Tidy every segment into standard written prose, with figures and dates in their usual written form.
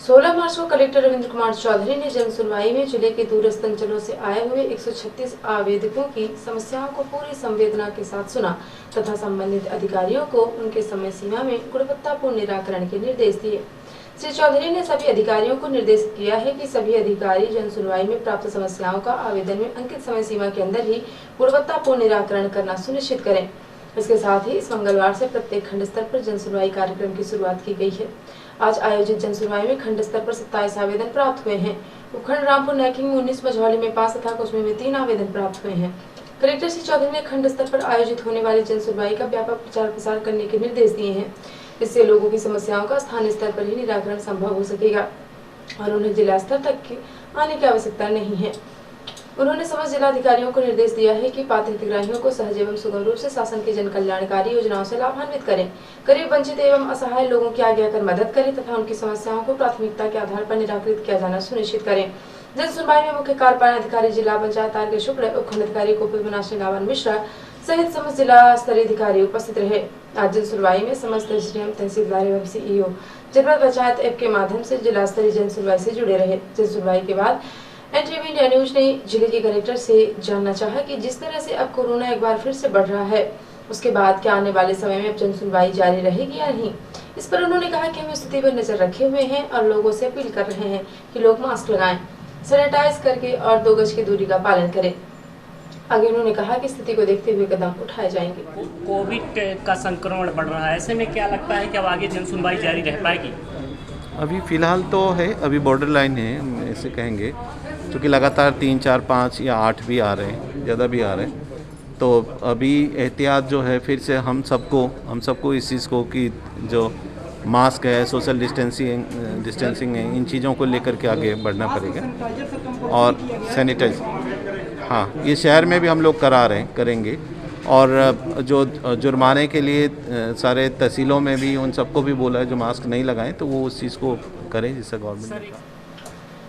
16 मार्च को कलेक्टर रविंद्र कुमार चौधरी ने जन सुनवाई में जिले के दूरस्थ अंचलों से आए हुए 136 आवेदकों की समस्याओं को पूरी संवेदना के साथ सुना तथा संबंधित अधिकारियों को उनके समय सीमा में गुणवत्तापूर्ण निराकरण के निर्देश दिए। श्री चौधरी ने सभी अधिकारियों को निर्देशित किया है कि सभी अधिकारी जन सुनवाई में प्राप्त समस्याओं का आवेदन में अंकित समय सीमा के अंदर ही गुणवत्तापूर्ण निराकरण करना सुनिश्चित करें। इसके साथ ही इस मंगलवार से प्रत्येक खंड स्तर पर जन सुनवाई कार्यक्रम की शुरुआत की गई है। आज आयोजित जन सुनवाई में खंड स्तर पर 27 आवेदन प्राप्त हुए हैं। उपखंड रामपुर नैकिंग में 19, मझौली में 5 तथा कुसमी में 3 आवेदन प्राप्त हुए हैं। कलेक्टर श्री चौधरी ने खंड स्तर पर आयोजित होने वाली जन सुनवाई का व्यापक प्रचार प्रसार करने के निर्देश दिए हैं। इससे लोगों की समस्याओं का स्थानीय स्तर पर ही निराकरण संभव हो सकेगा और उन्हें जिला स्तर तक आने की आवश्यकता नहीं है। उन्होंने समस्त जिलाधिकारियों को निर्देश दिया है कि पात्र हितग्राहियों को सहज एवं सुगम रूप से शासन की जन कल्याणकारी योजनाओं से लाभान्वित करें, गरीब, वंचित एवं असहाय लोगों की आगे आकर मदद करें तथा उनकी समस्याओं को प्राथमिकता के आधार पर निराकृत किया जाना सुनिश्चित करें। जन सुनवाई में मुख्य कार्यपालन अधिकारी जिला पंचायत आर के शुक्ल, उपखंड अधिकारी गोपीनाथ लावन मिश्रा सहित समस्त जिला स्तरीय अधिकारी उपस्थित रहे। आज जन सुनवाई में समस्त एसडीएम, तहसीलदार एवं सीईओ जनपद पंचायत ऐप के माध्यम से जिला स्तरीय जन सुनवाई से जुड़े रहे। जन सुनवाई के बाद एनटीवी इंडिया न्यूज ने जिले के कलेक्टर से जानना चाहा कि जिस तरह से अब कोरोना एक बार फिर से बढ़ रहा है, उसके बाद क्या आने वाले समय में अब जन सुनवाई जारी रहेगी या नहीं। इस पर उन्होंने कहा कि हम स्थिति पर नजर रखे हुए हैं और लोगों से अपील कर रहे हैं कि लोग मास्क लगाएं, सैनिटाइज करके और 2 गज की दूरी का पालन करें। आगे उन्होंने कहा कि स्थिति को देखते हुए कदम उठाए जाएंगे। कोविड का संक्रमण बढ़ रहा है, ऐसे में क्या लगता है कि अब आगे जन सुनवाई जारी रह पाएगी? अभी फ़िलहाल तो है, अभी बॉर्डर लाइन है ऐसे कहेंगे, क्योंकि लगातार 3, 4, 5 या 8 भी आ रहे हैं, ज़्यादा भी आ रहे हैं। तो अभी एहतियात जो है फिर से हम सबको इस चीज़ को कि जो मास्क है, सोशल डिस्टेंसिंग है, इन चीज़ों को लेकर के आगे बढ़ना पड़ेगा। और सैनिटाइज, हाँ, ये शहर में भी हम लोग करेंगे। और जो जुर्माने के लिए सारे तहसीलों में भी उन सबको भी बोला है जो मास्क नहीं लगाएं तो वो उस चीज़ को करें जिससे गवर्नमेंट।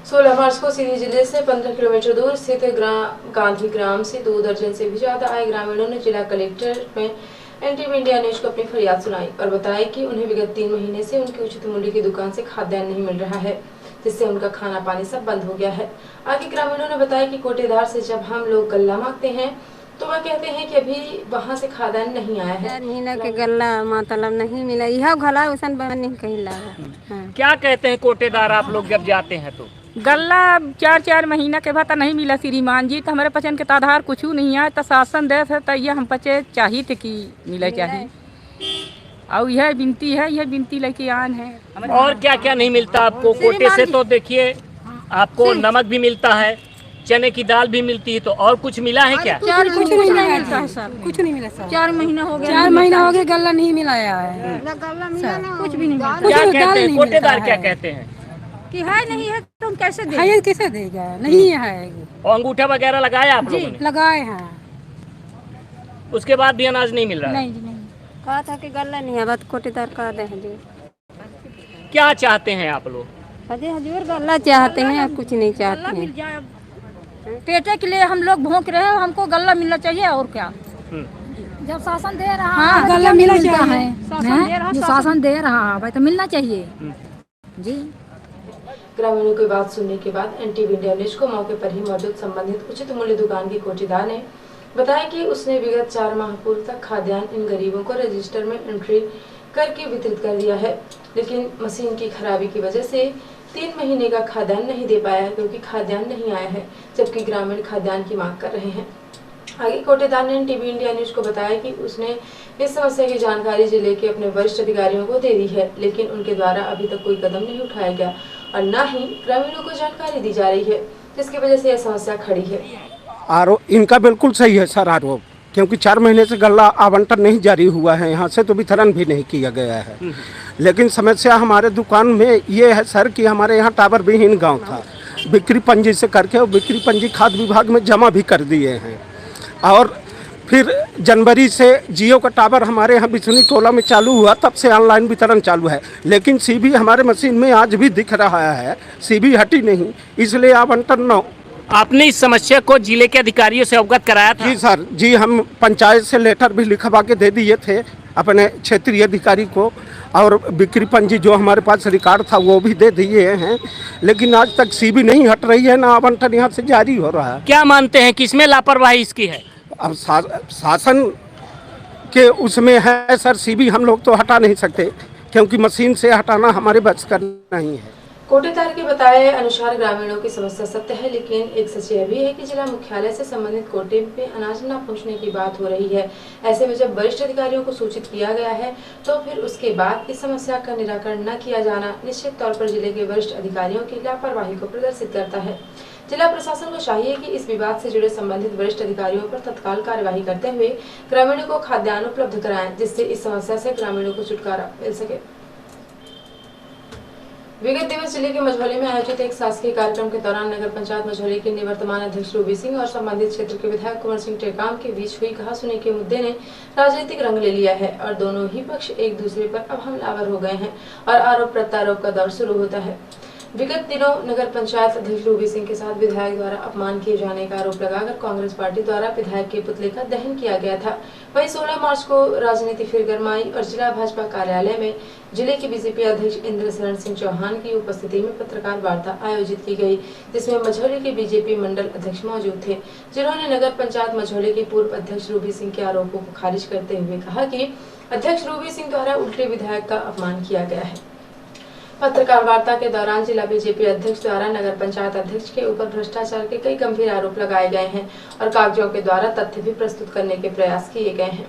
16 मार्च को सीधी जिले से 15 किलोमीटर दूर स्थित गांधी ग्राम से 2 दर्जन से भी ज्यादा आए ग्रामीणों ने जिला कलेक्टर में एनटीवी इंडिया न्यूज को अपनी फरियाद सुनाई और बताया कि उन्हें विगत 3 महीने से उनकी उचित मूल्य की दुकान से खाद्यान्न नहीं मिल रहा है, जिससे उनका खाना पानी सब बंद हो गया है। आगे ग्रामीणों ने बताया कि कोटेदार से जब हम लोग गल्ला मांगते हैं तो वह कहते हैं कि अभी वहाँ से खाद्यान्न नहीं आया है। महीना के गल्ला मतलब नहीं मिला, यह घला वैसन नहीं कहीं लगा। क्या कहते हैं कोटेदार आप लोग जब जाते हैं तो? गल्ला 4-4 महीना के बाद नहीं मिला श्रीमान जी, तो हमारे पचन के आधार कुछ नहीं आया, तो शासन दे तो ये हम पचे चाहिए थे कि मिले चाहिए। और यह विनती है, यह विनती लेके आन है। और क्या क्या नहीं मिलता आपको कोटे से? तो देखिए आपको नमक भी मिलता है, चने की दाल भी मिलती है, तो और कुछ मिला है क्या? कुछ नहीं मिलता है सर, कुछ नहीं मिला सर। 4 महीना हो गया, 4 महीना हो गया गल्ला नहीं मिलाया है, कुछ भी नहीं मिला। क्या कहते हैं कोटेदार, क्या कहते हैं कि है नहीं है तो हम कैसे दें? है कैसे देगा, नहीं है। और अंगूठा वगैरह लगाया आप लोगों ने? लगाए हैं, उसके बाद भी अनाज नहीं मिल रहा? नहीं जी नहीं। कहा था कि गल्ला नहीं है, बात कोटेदार का दे हजूर। क्या चाहते हैं आप लोग? हजूर गल्ला चाहते हैं, कुछ नहीं चाहते हैं। पेटे के लिए हम लोग भोंक रहे हैं, हमको गल्ला मिलना चाहिए और क्या। जब शासन दे रहा हाँ, गल्ला मिलता है, जो शासन दे रहा है तो मिलना चाहिए जी। ग्रामीणों की बात सुनने के बाद एनटीवी इंडिया न्यूज को मौके पर ही मौजूद संबंधित उचित मूल्य दुकान की कोटेदार ने बताया कि उसने विगत 4 माह पूर्व तक खाद्यान्न इन गरीबों को रजिस्टर में एंट्री करके वितरित कर दिया है, लेकिन मशीन की खराबी की वजह से 3 महीने का खाद्यान्न नहीं दे पाया है क्योंकि खाद्यान्न नहीं आया है, जबकि ग्रामीण खाद्यान्न की मांग कर रहे हैं। आगे कोटेदार ने टीवी इंडिया न्यूज को बताया कि उसने इस समस्या की जानकारी जिले के अपने वरिष्ठ अधिकारियों को दे दी है, लेकिन उनके द्वारा अभी तक कोई कदम नहीं उठाया गया और न ही ग्रामीणों को जानकारी दी जा रही है, जिसकी वजह से यह समस्या खड़ी है। आरोप इनका बिल्कुल सही है सर आरोप, क्योंकि 4 महीने से गल्ला आवंटन नहीं जारी हुआ है, यहाँ से तो वितरण भी नहीं किया गया है। लेकिन समस्या हमारे दुकान में ये है सर कि हमारे यहाँ टावर विहीन गांव था, बिक्री पंजी से करके और बिक्री पंजी खाद्य विभाग में जमा भी कर दिए हैं। और फिर जनवरी से जियो का टावर हमारे यहाँ बिछनी टोला में चालू हुआ, तब से ऑनलाइन वितरण चालू है, लेकिन सीबी हमारे मशीन में आज भी दिख रहा है, सीबी हटी नहीं, इसलिए आवंटन न। आपने इस समस्या को जिले के अधिकारियों से अवगत कराया था? जी सर जी, हम पंचायत से लेटर भी लिखवा के दे दिए थे अपने क्षेत्रीय अधिकारी को, और बिक्री पंजी जो हमारे पास रिकॉर्ड था वो भी दे दिए हैं, लेकिन आज तक सीबी नहीं हट रही है, ना आवंटन यहाँ से जारी हो रहा है। क्या मानते हैं किसमें लापरवाही इसकी है? अब शासन के उसमें है सर, सीबी हम लोग तो हटा नहीं सकते, क्योंकि मशीन से हटाना हमारे बस का नहीं है। कोटेदार के बताए अनुसार ग्रामीणों की समस्या सत्य है, लेकिन एक सच यह भी है कि जिला मुख्यालय से संबंधित कोटे में अनाज न पहुंचने की बात हो रही है। ऐसे में जब वरिष्ठ अधिकारियों को सूचित किया गया है तो फिर उसके बाद इस समस्या का निराकरण न किया जाना निश्चित तौर पर जिले के वरिष्ठ अधिकारियों की लापरवाही को प्रदर्शित करता है। जिला प्रशासन को चाहिए कि इस विवाद से जुड़े संबंधित वरिष्ठ अधिकारियों पर तत्काल कार्यवाही करते हुए ग्रामीणों को खाद्यान्न उपलब्ध कराएं, जिससे इस समस्या से ग्रामीणों को छुटकारा मिल सके। विगत दिवस जिले के मझौली में आयोजित एक शासकीय कार्यक्रम के दौरान नगर पंचायत मझौली के निवर्तमान अध्यक्ष रूबी सिंह और संबंधित क्षेत्र के विधायक कुंवर सिंह टेकाम के बीच हुई कहासुनी के मुद्दे ने राजनीतिक रंग ले लिया है और दोनों ही पक्ष एक दूसरे पर अब हमलावर हो गए हैं और आरोप प्रत्यारोप का दौर शुरू होता है। विगत दिनों नगर पंचायत अध्यक्ष रूबी सिंह के साथ विधायक द्वारा अपमान किए जाने का आरोप लगाकर कांग्रेस पार्टी द्वारा विधायक के पुतले का दहन किया गया था। वहीं 16 मार्च को राजनीति फिर गरमाई और जिला भाजपा कार्यालय में जिले के बीजेपी अध्यक्ष इंद्र शरण सिंह चौहान की उपस्थिति में पत्रकार वार्ता आयोजित की गई, जिसमें मझौली के बीजेपी मंडल अध्यक्ष मौजूद थे, जिन्होंने नगर पंचायत मझौली के पूर्व अध्यक्ष रूबी सिंह के आरोपों को खारिज करते हुए कहा कि अध्यक्ष रूबी सिंह द्वारा उल्टे विधायक का अपमान किया गया है। पत्रकार वार्ता के दौरान जिला बीजेपी अध्यक्ष द्वारा नगर पंचायत अध्यक्ष के ऊपर भ्रष्टाचार के कई गंभीर आरोप लगाए गए हैं और कागजों के द्वारा तथ्य भी प्रस्तुत करने के प्रयास किए गए हैं।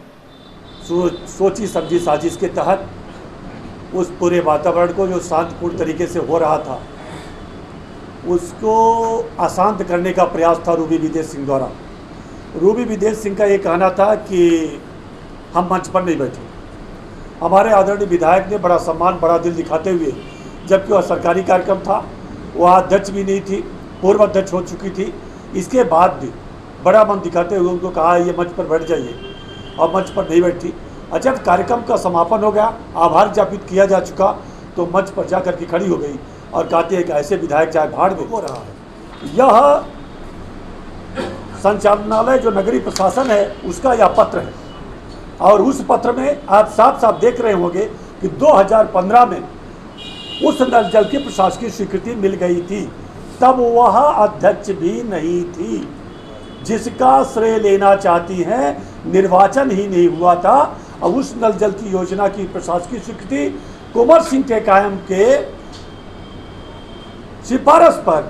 सोची समझी साजिश के तहत उस पूरे वातावरण को जो शांतिपूर्ण तरीके से हो रहा था उसको अशांत करने का प्रयास था रूबी विदेश सिंह द्वारा। रूबी विदेश सिंह का ये कहना था कि हम मंच पर नहीं बैठे। हमारे आदरणीय विधायक ने बड़ा सम्मान बड़ा दिल दिखाते हुए, जबकि वह सरकारी कार्यक्रम था, वह अध्यक्ष भी नहीं थी, पूर्व अध्यक्ष हो चुकी थी, इसके बाद भी बड़ा मन दिखाते हुए उनको कहा ये मंच पर बैठ जाइए, और मंच पर नहीं बैठी। और जब कार्यक्रम का समापन हो गया, आभार ज्ञापित किया जा चुका, तो मंच पर जाकर के खड़ी हो गई और कहते हैं कि ऐसे विधायक चाहे भाड़ में हो रहा है। यह संचालनालय जो नगरीय प्रशासन है उसका यह पत्र है, और उस पत्र में आप साफ साफ देख रहे होंगे कि 2015 में उस नल जल की प्रशासकीय स्वीकृति मिल गई थी, तब वह अध्यक्ष भी नहीं थी। जिसका श्रेय लेना चाहती हैं, निर्वाचन ही नहीं हुआ था और उस नल जल की योजना की प्रशासकीय स्वीकृति कुंवर सिंह टेकाम के सिफारिश पर,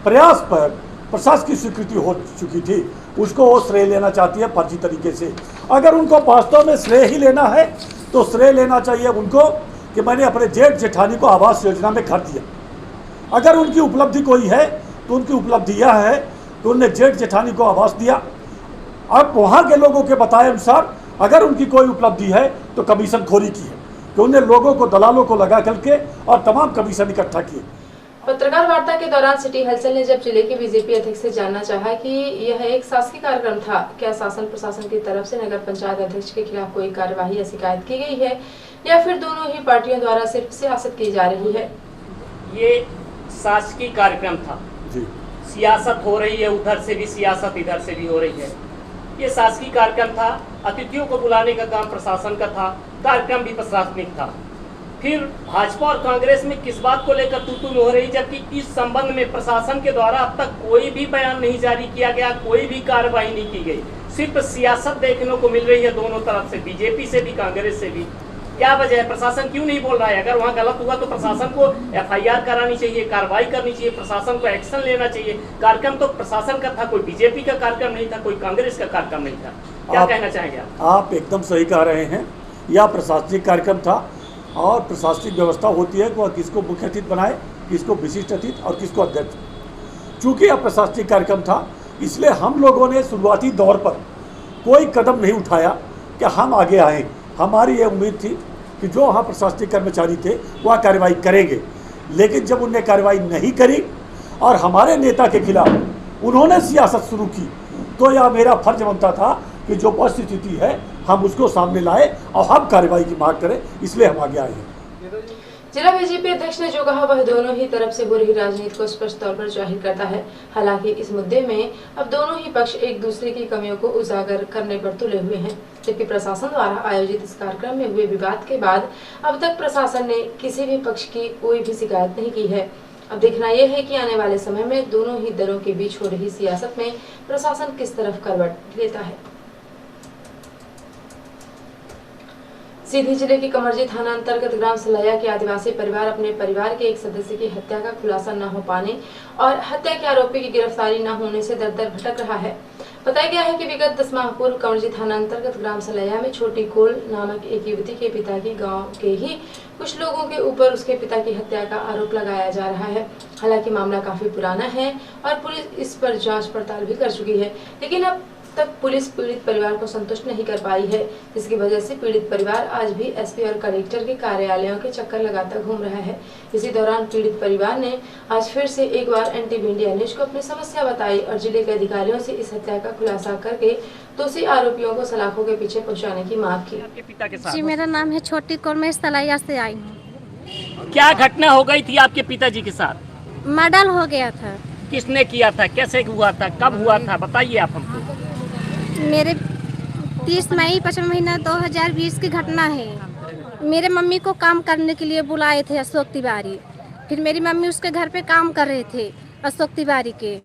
प्रयास पर प्रशासकीय स्वीकृति हो चुकी थी, उसको वो श्रेय लेना चाहती है फर्जी तरीके से। अगर उनको वास्तव में श्रेय ही लेना है तो श्रेय लेना चाहिए उनको कि मैंने अपने जेठ जेठानी को आवास योजना में घर दिया। अगर उनकी उपलब्धि कोई है तो उनकी उपलब्धि यह है कि उन्होंने जेठ जेठानी को आवास दिया। अब वहाँ के लोगों के बताए अनुसार अगर उनकी कोई उपलब्धि है तो कमीशन खोरी की है, कि उन्हें लोगों को, दलालों को लगा करके और तमाम कमीशन इकट्ठा किए। पत्रकार वार्ता के दौरान सिटी हलचल ने जब जिले के बीजेपी अध्यक्ष से जानना चाहा कि यह एक शासकीय कार्यक्रम था, क्या शासन प्रशासन की तरफ से नगर पंचायत अध्यक्ष के खिलाफ कोई कार्यवाही या शिकायत की गई है या फिर दोनों ही पार्टियों द्वारा सिर्फ सियासत की जा रही है। ये शासकीय कार्यक्रम था जी। सियासत हो रही है, उधर से भी सियासत इधर से भी हो रही है। ये शासकीय कार्यक्रम था, अतिथियों को बुलाने का काम प्रशासन का था, कार्यक्रम भी प्रशासनिक था। फिर भाजपा और कांग्रेस में किस बात को लेकर तू हो रही, जबकि इस संबंध में प्रशासन के द्वारा अब तक कोई भी बयान नहीं जारी किया गया, कोई भी कार्रवाई नहीं की गई, सिर्फ सियासत देखने को मिल रही है दोनों तरफ से, बीजेपी से भी कांग्रेस से भी। क्या वजह है, प्रशासन क्यों नहीं बोल रहा है? अगर वहाँ गलत हुआ तो प्रशासन को FIR करानी चाहिए, कार्रवाई करनी चाहिए, प्रशासन को एक्शन लेना चाहिए। कार्यक्रम तो प्रशासन का था, कोई बीजेपी का कार्यक्रम नहीं था, कोई कांग्रेस का कार्यक्रम नहीं था। क्या कहना चाहेंगे आप एकदम सही कह रहे हैं, यह प्रशासनिक कार्यक्रम था और प्रशासनिक व्यवस्था होती है कि वह किसको मुख्य अतिथि बनाए, किसको विशिष्ट अतिथि और किसको अध्यक्ष। चूँकि यह प्रशासनिक कार्यक्रम था इसलिए हम लोगों ने शुरुआती दौर पर कोई कदम नहीं उठाया कि हम आगे आएँ। हमारी ये उम्मीद थी कि जो वहाँ प्रशासनिक कर्मचारी थे वह कार्रवाई करेंगे, लेकिन जब उनने कार्रवाई नहीं करी और हमारे नेता के खिलाफ उन्होंने सियासत शुरू की, तो यह मेरा फर्ज बनता था कि जो परिस्थिति है हम उसको सामने लाए और हम कार्रवाई की मांग करें, इसलिए हम आगे आए हैं। जिला बीजेपी अध्यक्ष ने जो कहा वह दोनों ही तरफ से हो रही राजनीति को स्पष्ट तौर पर जाहिर करता है। हालांकि इस मुद्दे में अब दोनों ही पक्ष एक दूसरे की कमियों को उजागर करने पर तुले हुए हैं, जबकि प्रशासन द्वारा आयोजित इस कार्यक्रम में हुए विवाद के बाद अब तक प्रशासन ने किसी भी पक्ष की कोई भी शिकायत नहीं की है। अब देखना यह है कि आने वाले समय में दोनों ही दलों के बीच हो रही सियासत में प्रशासन किस तरफ करवट लेता है। सीधी जिले के कमरजी थाना अंतर्गत ग्राम सलैया के आदिवासी परिवार अपने परिवार के एक सदस्य की हत्या का खुलासा न हो पाने और हत्या के आरोपी की गिरफ्तारी न होने से दर दर भटक रहा है। बताया गया है कि विगत 10 माह पूर्व कमरजी थाना अंतर्गत ग्राम सलैया में छोटी कोल नामक एक युवती के पिता की गांव के ही कुछ लोगों के ऊपर उसके पिता की हत्या का आरोप लगाया जा रहा है। हालांकि मामला काफी पुराना है और पुलिस इस पर जांच पड़ताल भी कर चुकी है, लेकिन अब तक पुलिस पीड़ित परिवार को संतुष्ट नहीं कर पाई है, जिसकी वजह से पीड़ित परिवार आज भी एसपी और कलेक्टर के कार्यालयों के चक्कर लगाता घूम रहा है। इसी दौरान पीड़ित परिवार ने आज फिर से एक बार NTV इंडिया न्यूज को अपनी समस्या बताई और जिले के अधिकारियों से इस हत्या का खुलासा करके दोषी आरोपियों को सलाखों के पीछे पहुँचाने की मांग की। आपके पिता के साथ जी, मेरा नाम है छोटी कौर, मैं सलैया से आई हूँ। क्या घटना हो गई थी आपके पिताजी के साथ? मर्डर हो गया था। किसने किया था, कैसे हुआ था, कब हुआ था, बताइए आप हमको। मेरे 30 मई 5 महीना 2020 की घटना है। मेरे मम्मी को काम करने के लिए बुलाए थे अशोक तिवारी। फिर मेरी मम्मी उसके घर पे काम कर रहे थे अशोक तिवारी के।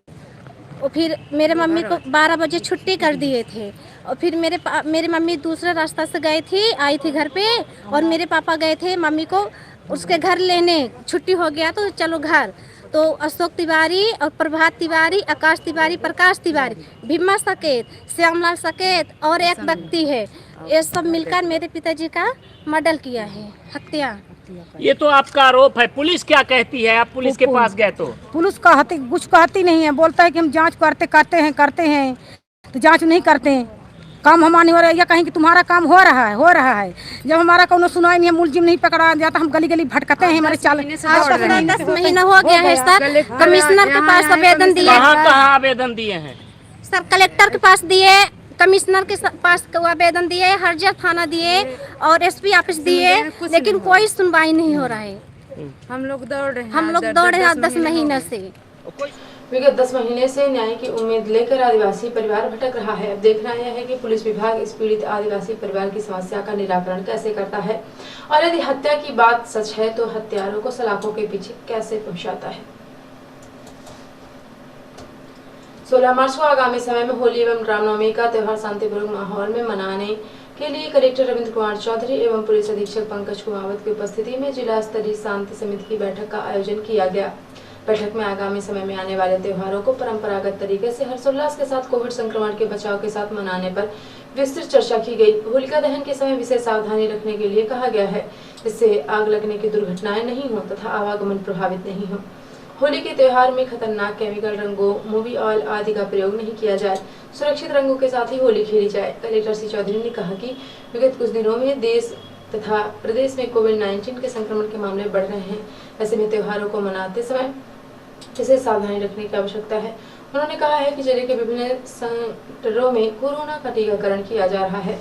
और फिर मेरे मम्मी को 12 बजे छुट्टी कर दिए थे। और फिर मेरे मम्मी दूसरे रास्ता से गए थे, आई थी घर पे, और मेरे पापा गए थे मम्मी को उसके घर लेने। छुट्टी हो गया तो चलो घर। तो अशोक तिवारी और प्रभात तिवारी, आकाश तिवारी, प्रकाश तिवारी, भीमा सकेत, श्यामलाल सकेत और एक व्यक्ति है, ये सब मिलकर मेरे पिताजी का मर्डर किया है, हत्या। ये तो आपका आरोप है, पुलिस क्या कहती है? आप पुलिस के पास गए तो पुलिस कुछ कहती नहीं है, बोलता है कि हम जांच करते हैं तो जांच नहीं करते हैं। काम हमारा नहीं हो रहा है, या कहीं कि तुम्हारा काम हो रहा है। जब हमारा कोनो सुनाई नहीं है, मुलजिम नहीं पकड़ा जाता, हम गली गली भटकते हैं। हमारे 10 महीना हो गया है सर। कमिश्नर के पास आवेदन दिए। कहाँ आवेदन दिए हैं सर? कलेक्टर के पास दिए, कमिश्नर के पास आवेदन दिए, हरजा थाना दिए और SP ऑफिस दिए, लेकिन कोई सुनवाई नहीं हो रहा है। हम लोग दौड़ रहे हैं 10 महीने से। विगत 10 महीने से न्याय की उम्मीद लेकर आदिवासी परिवार भटक रहा है। अब देखना यह है कि पुलिस विभाग इस पीड़ित आदिवासी परिवार की समस्या का निराकरण कैसे करता है और यदि हत्या की बात सच है तो हत्यारों को सलाखों के पीछे कैसे पहुंचाता है। 16 मार्च को आगामी समय में होली एवं रामनवमी का त्योहार शांतिपूर्ण माहौल में मनाने के लिए कलेक्टर रविंद्र कुमार चौधरी एवं पुलिस अधीक्षक पंकज कुमावत की उपस्थिति में जिला स्तरीय शांति समिति की बैठक का आयोजन किया गया। बैठक में आगामी समय में आने वाले त्योहारों को परंपरागत तरीके से हर्षोल्लास के साथ कोविड संक्रमण के बचाव के साथ मनाने पर विस्तृत चर्चा की गई। होलिका दहन के समय विशेष सावधानी रखने के लिए कहा गया है, जिससे आग लगने की दुर्घटनाएं नहीं हो तथा आवागमन प्रभावित नहीं हो। होली के त्योहार में खतरनाक केमिकल रंगों, मूवी ऑयल आदि का प्रयोग नहीं किया जाए, सुरक्षित रंगों के साथ ही होली खेली जाए। कलेक्टर श्री चौधरी ने कहा कि विगत कुछ दिनों में देश तथा प्रदेश में कोविड-19 के संक्रमण के मामले बढ़ रहे हैं। ऐसे में त्योहारों को मनाते समय विशेष सावधानी रखने की आवश्यकता है। उन्होंने कहा है कि जिले के विभिन्न सेंटरों में कोरोना का टीकाकरण किया जा रहा है।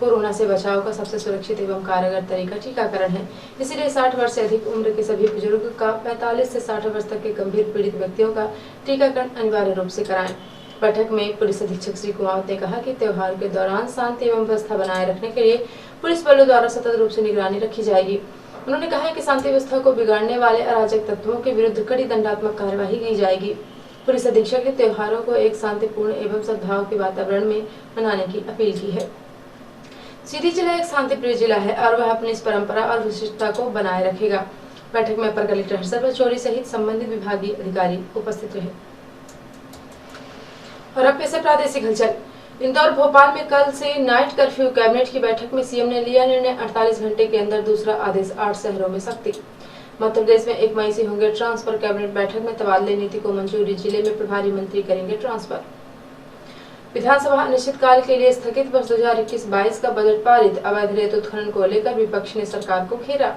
कोरोना से बचाव का सबसे सुरक्षित एवं कारगर तरीका टीकाकरण है, इसलिए 60 वर्ष से अधिक उम्र के सभी बुजुर्ग का 45 से 60 वर्ष तक के गंभीर पीड़ित व्यक्तियों का टीकाकरण अनिवार्य रूप से कराएं। बैठक में पुलिस अधीक्षक श्री कुमावत ने कहा कि त्योहार के दौरान शांति एवं व्यवस्था बनाए रखने के लिए पुलिस बलों द्वारा सतत रूप से निगरानी रखी जाएगी। उन्होंने कहा कि शांति व्यवस्था को बिगाड़ने वाले अराजक तत्वों के विरुद्ध कड़ी दंडात्मक कार्यवाही की जाएगी। पुलिस अधीक्षक ने त्योहारों को एक शांतिपूर्ण एवं सद्भाव के वातावरण में मनाने की अपील की है। सीधी जिला एक शांतिप्रिय जिला है और वह अपनी इस परंपरा और विशिष्टता को बनाए रखेगा। बैठक में अपर कलेक्टर हर्षवर्धन चौधरी सहित संबंधित विभागीय अधिकारी उपस्थित रहे। और अब पेश है प्रादेशिक हलचल। इंदौर भोपाल में कल से नाइट कर्फ्यू कैबिनेट की बैठक में सीएम ने लिया निर्णय, 48 घंटे के अंदर दूसरा आदेश, 8 शहरों में सख्ती। मध्य प्रदेश में 1 मई से होंगे ट्रांसफर। कैबिनेट बैठक में तबादले नीति को मंजूरी, जिले में प्रभारी मंत्री करेंगे ट्रांसफर। विधानसभा अनिश्चितकाल के लिए स्थगित, वर्ष 2021-22 का बजट पारित। अवैध रेत उत्खनन को लेकर विपक्ष ने सरकार को घेरा।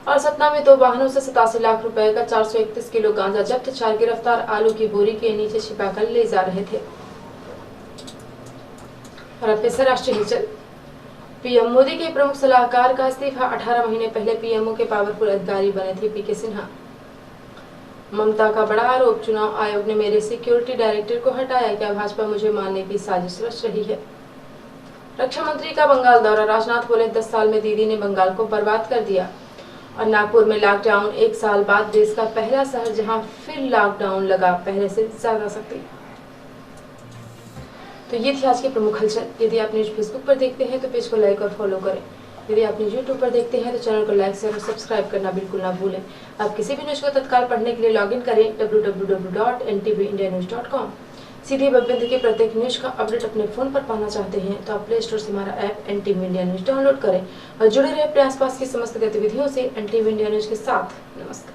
और सतना में 2 वाहनों से 87 लाख रुपए का 431 किलो गांजा जब्त, 4 गिरफ्तार आलू की बोरी के नीचे छिपाकर ले जा रहे थे। और अब से राष्ट्रीय हिलचल। पीएम मोदी के प्रमुख सलाहकार का इस्तीफा। 18 महीने पहले पीएमओ के पावरफुल अधिकारी बने थे पीके सिन्हा। ममता का बड़ा आरोप, चुनाव आयोग ने मेरे सिक्योरिटी डायरेक्टर को हटाया, क्या भाजपा मुझे मारने की साजिश रच रही है। रक्षा मंत्री का बंगाल दौरा, राजनाथ बोले 10 साल में दीदी ने बंगाल को बर्बाद कर दिया। और नागपुर में लॉकडाउन, 1 साल बाद देश का पहला शहर जहां फिर लॉकडाउन लगा, पहले से ज्यादा सख्ती। तो ये थी आज की प्रमुख हलचल। यदि आप न्यूज फेसबुक पर देखते हैं तो पेज को लाइक और फॉलो करें। यदि आप न्यूज यूट्यूब पर देखते हैं तो चैनल को लाइक शेयर और सब्सक्राइब करना बिल्कुल ना भूलें। आप किसी भी न्यूज को तत्काल पढ़ने के लिए लॉगिन करें www.ntvindianews.com। सीधे बब्बंदी के प्रत्येक न्यूज का अपडेट अपने फोन पर पाना चाहते हैं तो आप प्ले स्टोर से हमारा app NTV India news download करें और जुड़े रहे अपने आसपास की समस्त गतिविधियों से NTV इंडिया न्यूज के साथ। नमस्कार।